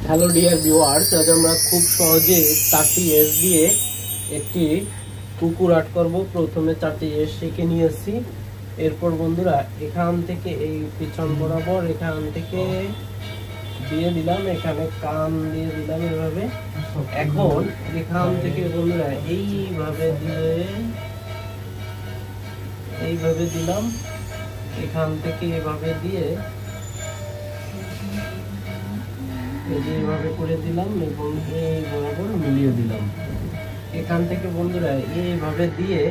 Hello dear viewers, আজ আমরা খুব সহজে 4টি এস দিয়ে একটি কুকুর আর্ট করব। প্রথমে 4টি এস এঁকে নিয়েছি। এরপর বন্ধুরা এখান থেকে এই পিছন বরাবর এখান থেকে দিয়ে দিলাম, এখানে কান দিয়ে দিলাম এভাবে। এখন এখান থেকে বন্ধুরা এইভাবে দিলাম, এখান থেকে এভাবে দিয়ে এইভাবে করে দিলাম এবং এই বরাবর মিলিয়ে দিলাম। এখান থেকে বন্ধুরা এইভাবে দিয়ে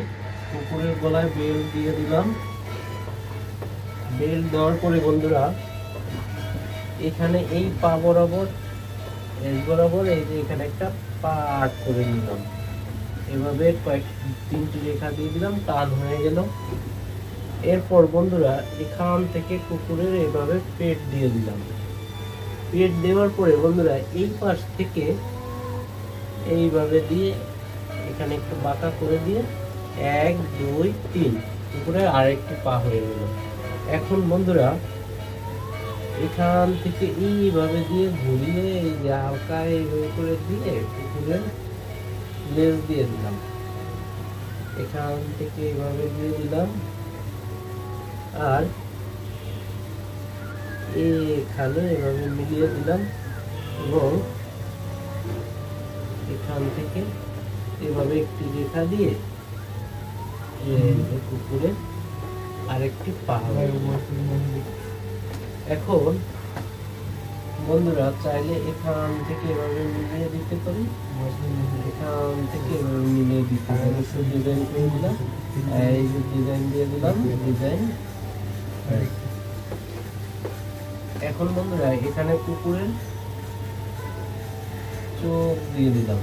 কুকুরের গলায় বেল্ট দিয়ে দিলাম। বেল্ট দেওয়ার পরে বন্ধুরা এখানে এই পা বরাবর এই যে এখানে একটা পা আর্ট করে নিলাম। এভাবে 3টি রেখা দিয়ে দিলাম, টান হয়ে গেল। এরপর বন্ধুরা এখান থেকে কুকুরের এইভাবে পেট দিয়ে দিলাম। পেট দেওয়ার পরে বন্ধুরা এই পাশ থেকে এইভাবে দিয়ে এখানে একটু বাঁকা করে দিয়ে 1 2 3 কুকুরের আরেকটি পা হয়ে গেল। এখন বন্ধুরা এখান থেকে এইভাবে দিয়ে ঘুরিয়ে এই যে হালকা এইভাবে করে দিয়ে কুকুরের লেজ দিয়ে দিলাম। এখান থেকে এইভাবে দিয়ে দিলাম আর এখানে এভাবে মিলিয়ে দিলাম এবং এখান থেকে এভাবে একটি রেখা দিয়ে কুকুরের আরেকটি পা। এখন বন্ধুরা চাইলে এখান থেকে এভাবে মিলিয়ে দিতে পারি, এখান থেকে এভাবে মিলিয়ে দিতে পারি। ডিজাইন করে দিলাম, এই যে ডিজাইন দিয়ে দিলাম, ডিজাইন। এখন বন্ধুরা এখানে কুকুরের চোখ দিয়ে দিলাম,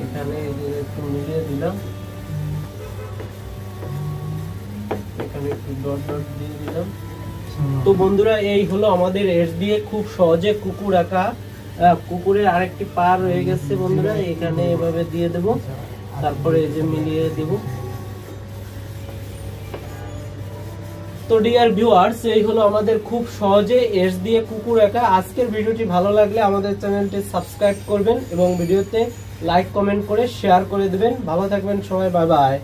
এখানে একটু মিলিয়ে দিলাম, এখানে একটু ডট ডট দিয়ে দিলাম। তো বন্ধুরা এই হলো আমাদের এস দিয়ে খুব সহজে কুকুর আঁকা। কুকুরের আরেকটি পা রয়ে গেছে বন্ধুরা, এখানে এভাবে দিয়ে দেব, তারপরে এই যে মিলিয়ে দেব। তো ডিয়ার ভিউয়ার্স, এই হলো আমাদের খুব সহজে এস দিয়ে কুকুর আঁকা। আজকের ভিডিওটি ভালো লাগলে আমাদের চ্যানেলটি সাবস্ক্রাইব করবেন এবং ভিডিওতে লাইক কমেন্ট করে শেয়ার করে দেবেন। ভালো থাকবেন সবাই, বাই বাই।